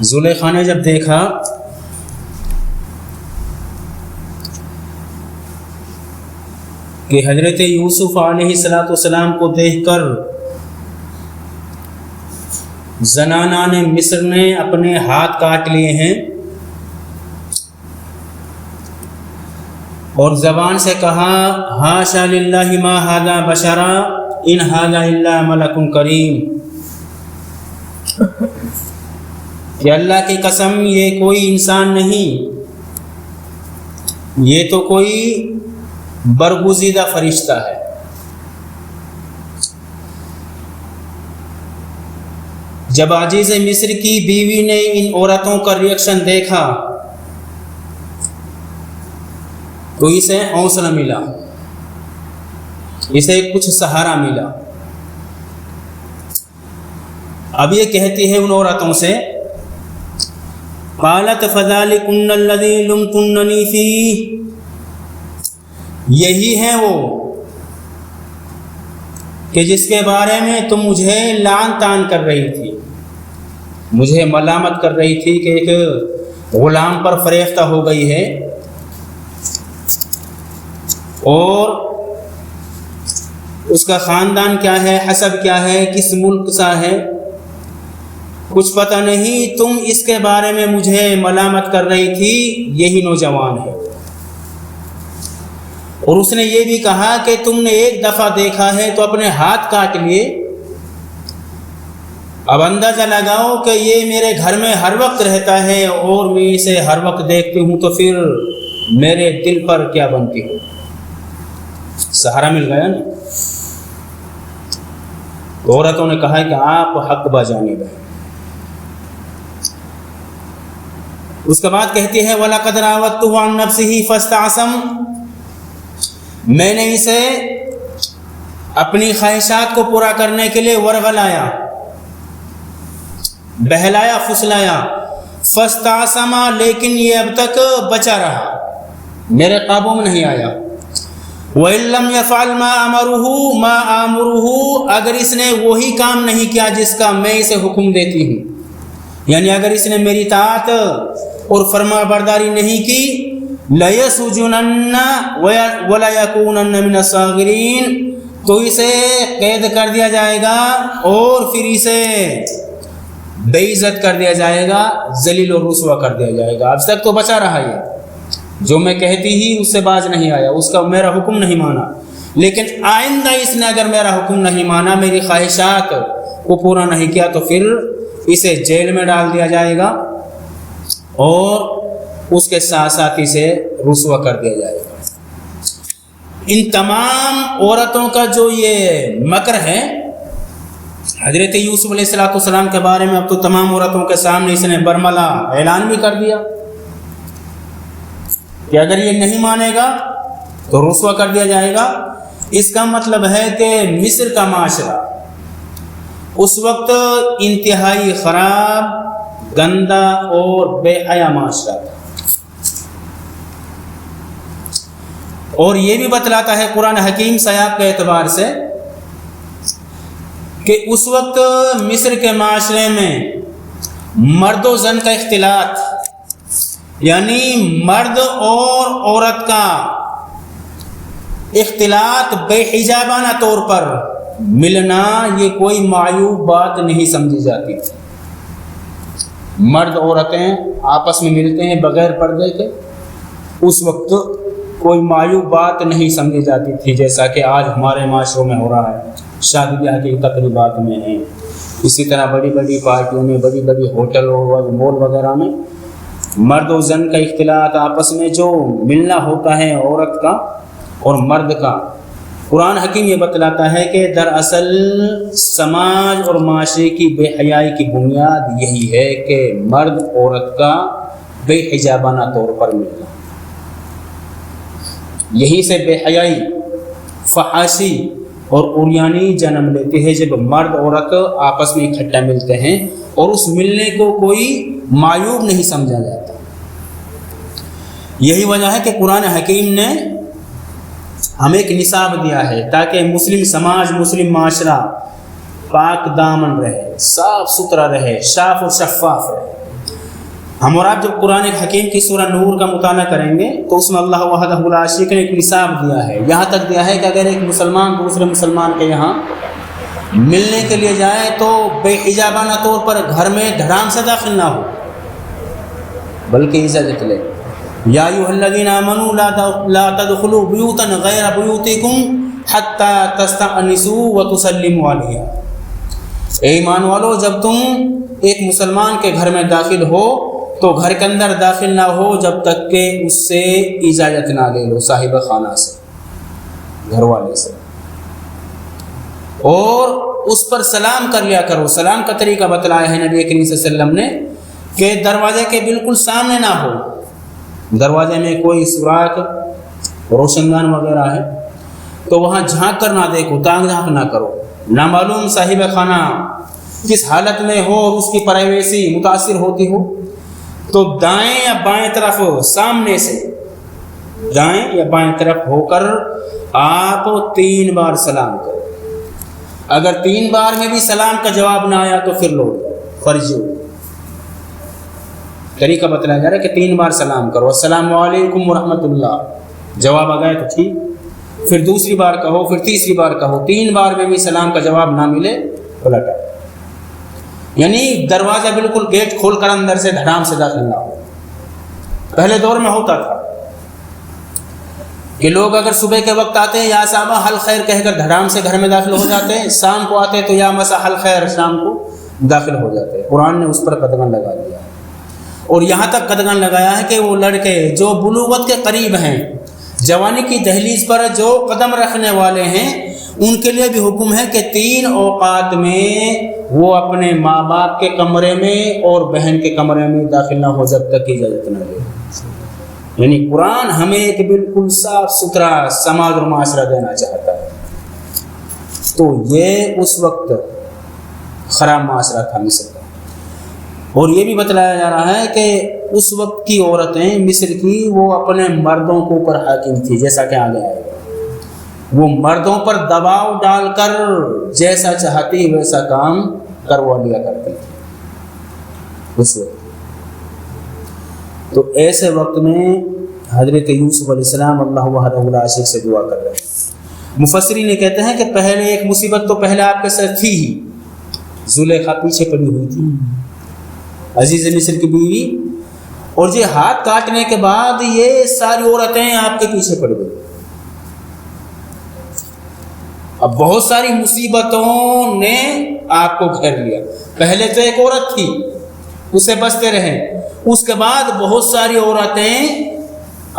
زلیخا نے جب دیکھا کہ حضرت یوسف علیہ السلام کو دیکھ کر زنانہ نے مصر نے اپنے ہاتھ کاٹ لیے ہیں اور زبان سے کہا حاشا للہ ما ھذا بشرا ان ھذا الا ملک کریم، کہ اللہ کی قسم یہ کوئی انسان نہیں، یہ تو کوئی برگزیدہ فرشتہ ہے۔ جب عزیز مصر کی بیوی نے ان عورتوں کا ریئیکشن دیکھا تو اسے حوصلہ ملا، اسے کچھ سہارا ملا۔ اب یہ کہتی ہے ان عورتوں سے قالت فذلکن الذی لمتننی فیہ، یہی ہے وہ کہ جس کے بارے میں تم مجھے لعن طعن کر رہی تھی، مجھے ملامت کر رہی تھی کہ ایک غلام پر فریفتہ ہو گئی ہے اور اس کا خاندان کیا ہے، حسب کیا ہے، کس ملک سے ہے، کچھ پتہ نہیں، تم اس کے بارے میں مجھے ملامت کر رہی تھی، یہی نوجوان ہے۔ اور اس نے یہ بھی کہا کہ تم نے ایک دفعہ دیکھا ہے تو اپنے ہاتھ کاٹ لیے، اب اندازہ لگاؤ کہ یہ میرے گھر میں ہر وقت رہتا ہے اور میں اسے ہر وقت دیکھتی ہوں تو پھر میرے دل پر کیا بنتی ہو۔ سہارا مل گیا نا۔ عورتوں نے کہا کہ آپ حق بجانب ہیں۔ اس کے بعد کہتی ہے وَلَقَدْ رَاوَدتُّهُ عَن نَفْسِهِ فَاسْتَعْصَمَ، میں نے اسے اپنی خواہشات کو پورا کرنے کے لیے ورغلایا، بہلایا، پھسلایا، فَاسْتَعْصَمَ، لیکن یہ اب تک بچا رہا، میرے قابو میں نہیں آیا۔ وَإِن لَّمْ يَفْعَلْ مَا آمُرُهُ، اگر اس نے وہی کام نہیں کیا جس کا میں اسے حکم دیتی ہوں، یعنی اگر اس نے میری اطاعت اور فرما برداری نہیں کی، لَيَسْجُنَنَّ وَلَيَكُونَنَّ مِنَ الصَّاغِرِينَ، تو اسے قید کر دیا جائے گا اور پھر اسے بے عزت کر دیا جائے گا، ذلیل و رسوا کر دیا جائے گا۔ اب تک تو بچا رہا یہ، جو میں کہتی ہی اس سے باز نہیں آیا، اس کا میرا حکم نہیں مانا، لیکن آئندہ اس نے اگر میرا حکم نہیں مانا، میری خواہشات کو پورا نہیں کیا تو پھر اسے جیل میں ڈال دیا جائے گا اور اس کے ساتھ ساتھ اسے رسوا کر دیا جائے گا۔ ان تمام عورتوں کا جو یہ مکر ہے حضرت یوسف علیہ السلام کے بارے میں، اب تو تمام عورتوں کے سامنے اس نے برملا اعلان بھی کر دیا کہ اگر یہ نہیں مانے گا تو رسوا کر دیا جائے گا۔ اس کا مطلب ہے کہ مصر کا معاشرہ اس وقت انتہائی خراب، گندا اور بے حیا معاشرہ تھا۔ اور یہ بھی بتلاتا ہے قرآن حکیم سیاق کے اعتبار سے کہ اس وقت مصر کے معاشرے میں مرد و زن کا اختلاط، یعنی مرد اور عورت کا اختلاط بے حجابانہ طور پر ملنا یہ کوئی معیوب بات نہیں سمجھی جاتی تھی۔ مرد عورتیں آپس میں ملتے ہیں بغیر پردے کے، اس وقت کوئی معیوب بات نہیں سمجھی جاتی تھی، جیسا کہ آج ہمارے معاشروں میں ہو رہا ہے، شادی بیاہ کی تقریبات میں ہیں، اسی طرح بڑی بڑی پارٹیوں میں، بڑی بڑی ہوٹل اور مال وغیرہ میں مرد و زن کا اختلاط، آپس میں جو ملنا ہوتا ہے عورت کا اور مرد کا، قرآن حکیم یہ بتلاتا ہے کہ دراصل سماج اور معاشرے کی بے حیائی کی بنیاد یہی ہے کہ مرد عورت کا بے حجابانہ طور پر ملنا، یہی سے بے حیائی، فحاشی اور عریانی جنم لیتی ہے جب مرد عورت آپس میں اکٹھا ملتے ہیں اور اس ملنے کو کوئی معیوب نہیں سمجھا جاتا۔ یہی وجہ ہے کہ قرآن حکیم نے ہمیں ایک نصاب دیا ہے تاکہ مسلم سماج، مسلم معاشرہ پاک دامن رہے، صاف ستھرا رہے، صاف اور شفاف رہے۔ ہم اور آپ جب قرآن حکیم کی سورہ نور کا مطالعہ کریں گے تو اس میں اللہ وحدہ لا شریک نے ایک نصاب دیا ہے، یہاں تک دیا ہے کہ اگر ایک مسلمان دوسرے مسلمان کے یہاں ملنے کے لیے جائے تو بے حجابانہ طور پر گھر میں دھڑام سے داخل نہ ہو، بلکہ اجازت لے۔ یا ایھا الذین آمنوا لا تدخلوا بیوتا غیر بیوتکم حتی تستأنسوا وتسلموا علیہا۔ اے ایمان والو، جب تم ایک مسلمان کے گھر میں داخل ہو تو گھر کے اندر داخل نہ ہو جب تک کہ اس سے اجازت نہ لے لو، صاحب خانہ سے، گھر والے سے، اور اس پر سلام کر لیا کرو۔ سلام کا طریقہ بتلایا ہے نبی کریم صلی اللہ علیہ وسلم نے کہ دروازے کے بالکل سامنے نہ ہو، دروازے میں کوئی سوراخ روشندان وغیرہ ہے تو وہاں جھانک کر نہ دیکھو، تانگ جھانک نہ کرو۔ نامعلوم صاحب خانہ کس حالت میں ہو اور اس کی پرائیویسی متاثر ہوتی ہو تو دائیں یا بائیں طرف سامنے سے، دائیں یا بائیں طرف ہو کر آپ 3 بار سلام کرو۔ اگر 3 بار میں بھی سلام کا جواب نہ آیا تو پھر لوٹ فرض طریقہ بتلایا جا رہا ہے کہ 3 بار سلام کرو، السلام علیکم ورحمۃ اللہ، جواب آ گیا تو ٹھیک، پھر دوسری بار کہو، پھر تیسری بار کہو، 3 بار میں بھی سلام کا جواب نہ ملے تو لٹا، یعنی دروازہ بالکل گیٹ کھول کر اندر سے دھڑام سے داخل نہ ہو۔ پہلے دور میں ہوتا تھا کہ لوگ اگر صبح کے وقت آتے ہیں یا صاحبہ حل خیر کہہ کر دھڑام سے گھر میں داخل ہو جاتے ہیں، شام کو آتے تو یا مسا حل خیر شام کو داخل ہو جاتے ہیں۔ قرآن نے اس پر قدغن لگا دیا اور یہاں تک قدغن لگایا ہے کہ وہ لڑکے جو بلوغت کے قریب ہیں، جوانی کی دہلیز پر جو قدم رکھنے والے ہیں، ان کے لیے بھی حکم ہے کہ 3 اوقات میں وہ اپنے ماں باپ کے کمرے میں اور بہن کے کمرے میں داخل نہ ہو جب تک اجازت نہ لے۔ یعنی قرآن ہمیں ایک بالکل صاف ستھرا سماج اور معاشرہ دینا چاہتا ہے، تو یہ اس وقت خراب معاشرہ تھا مصر کا۔ اور یہ بھی بتلایا جا رہا ہے کہ اس وقت کی عورتیں مصر کی وہ اپنے مردوں کے اوپر حاکم تھی، جیسا کہ آگے آئے گا، وہ مردوں پر دباؤ ڈال کر جیسا چاہتی ویسا کام کروا لیا کرتی تھی اس وقت۔ تو ایسے وقت میں حضرت یوسف علیہ السلام اللہ وحدہ لا شریک سے دعا کر رہے ہیں۔ مفسرین یہ کہتے ہیں کہ پہلے ایک مصیبت تو پہلے آپ کے ساتھ تھی ہی، زلیخا پیچھے پڑی ہوئی تھی، عزیز مصر کی بیوی، اور یہ ہاتھ کاٹنے کے بعد یہ ساری عورتیں آپ کے پیچھے پڑ گئی۔ اب بہت ساری مصیبتوں نے آپ کو گھیر لیا۔ پہلے تو ایک عورت تھی، اسے بچتے رہے، اس کے بعد بہت ساری عورتیں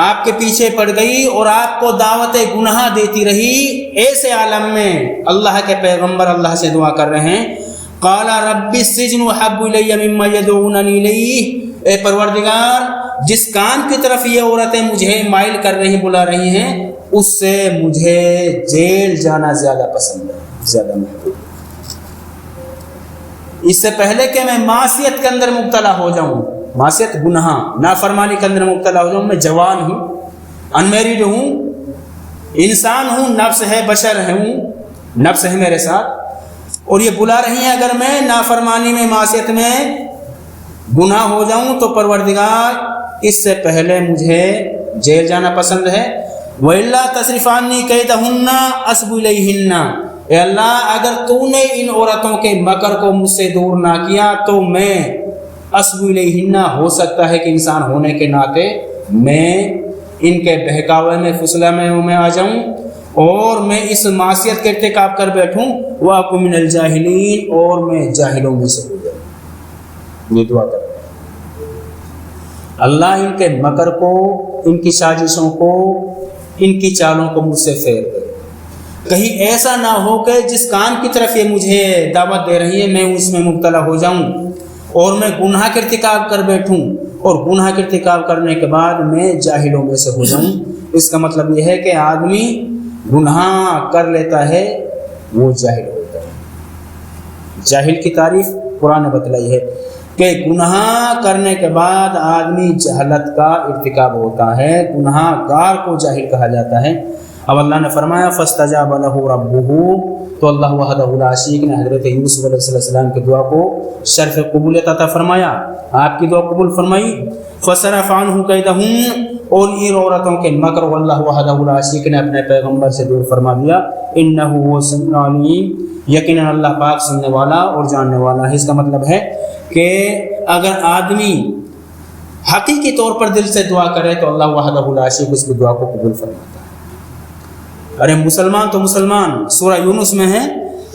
آپ کے پیچھے پڑ گئی اور آپ کو دعوت گناہ دیتی رہی۔ ایسے عالم میں اللہ کے پیغمبر اللہ سے دعا کر رہے ہیں، قال رب السجن احب الی مما یدعوننی الیہ، اے پروردگار جس کام کی طرف یہ عورتیں مجھے مائل کر رہی بلا رہی ہیں اس سے مجھے جیل جانا زیادہ پسند ہے، زیادہ محبوب۔ اس سے پہلے کہ میں معصیت کے اندر مبتلا ہو جاؤں، معصیت گناہ نافرمانی کے اندر مبتلا ہو جاؤں، میں جوان ہوں، انمیرڈ ہوں، انسان ہوں، نفس ہے، بشر ہوں، نفس ہے میرے ساتھ، اور یہ بلا رہی ہیں اگر میں نافرمانی میں معصیت میں گناہ ہو جاؤں تو پروردگار اس سے پہلے مجھے جیل جانا پسند ہے۔ وَإِلَّا تَصْرِفْ عَنِّي كَيْدَهُنَّ أَصْبُ إِلَيْهِنَّ، اے اللہ اگر تو نے ان عورتوں کے مکر کو مجھ سے دور نہ کیا تو میں اصب الیہن، ہو سکتا ہے کہ انسان ہونے کے ناطے میں ان کے بہکاوے میں فسلہ میں آ جاؤں اور میں اس معصیت کے ارتکاب کر بیٹھوں، وَأَكُن مِّنَ الْجَاهِلِينَ، اور میں جاہلوں میں سے ہو جاؤں۔ یہ دعا کر اللہ ان کے مکر کو، ان کی سازشوں کو، ان کی چالوں کو مجھ سے پھیر دے، کہیں ایسا نہ ہو کہ جس کام کی طرف یہ مجھے دعوت دے رہی ہے میں اس میں مبتلا ہو جاؤں اور میں گناہ کے ارتکاب کر بیٹھوں، اور گناہ کے ارتکاب کرنے کے بعد میں جاہلوں میں سے ہو جاؤں۔ اس کا مطلب یہ ہے کہ آدمی گناہ کر لیتا ہے وہ جاہل ہوتا ہے۔ جاہل کی تعریف قرآن نے بتلائی ہے کہ گناہ کرنے کے بعد آدمی جہالت کا ارتکاب ہوتا ہے، گناہ گار کو جاہل کہا جاتا ہے۔ اب اللہ نے فرمایا فاستجاب لہ ربہ، تو اللہ وحدہ لا شریک نے حضرت یوسف علیہ السلام کی دعا کو شرف قبولیت عطا فرمایا، آپ کی دعا قبول فرمائی۔ فصرف عنہ کیدہن، اور ان عورتوں کے مکر کو اللہ وحدہ لا شریک نے اپنے پیغمبر سے دور فرما دیا۔ انہ هو السمیع العلیم، یقیناً اللہ پاک سننے والا اور جاننے والا ہے۔ اس کا مطلب ہے کہ اگر آدمی حقیقی طور پر دل سے دعا کرے تو اللہ وحدہ لا شریک اس کی دعا کو قبول فرماتا ہے۔ ارے مسلمان تو مسلمان، سورہ یونس میں ہے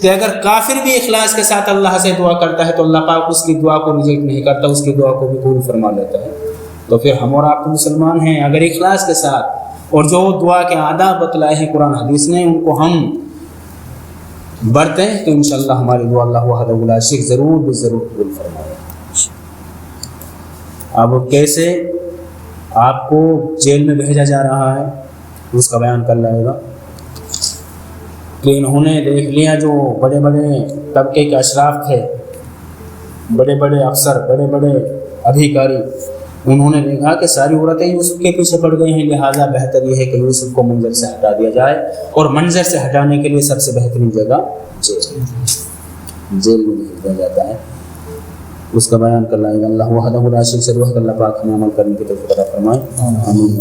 کہ اگر کافر بھی اخلاص کے ساتھ اللہ سے دعا کرتا ہے تو اللہ پاک اس کی دعا کو ریجیکٹ نہیں کرتا، اس کی دعا کو بھی قبول فرما لیتا ہے۔ تو پھر ہم اور آپ تو مسلمان ہیں، اگر اخلاص کے ساتھ اور جو دعا کے آداب بتلائے ہیں قرآن حدیث نے ان کو ہم برتیں تو انشاءاللہ ہماری دعا اللہ وحدہ لا شریک ضرور بھی ضرور قبول فرمائے۔ اب کیسے آپ کو جیل میں بھیجا جا رہا ہے اس کا بیان کر لائے گا کہ انہوں نے دیکھ لیا جو بڑے بڑے طبقے کے اشراف تھے، بڑے بڑے افسر، بڑے بڑے ادھیکاری، انہوں نے دیکھا کہ ساری عورتیں یوسف کے پیچھے پڑ گئی ہیں، لہٰذا بہتر یہ ہے کہ یوسف کو منظر سے ہٹا دیا جائے، اور منظر سے ہٹانے کے لیے سب سے بہترین جگہ جیل میں بھیج دیا جاتا ہے۔ اس کا بیان کر لائے گا اللہ وحدہ لا شریک سے دعا کہ اللہ پاک ہمیں عمل کرنے کی توفیق عطا فرمائے۔ آمین۔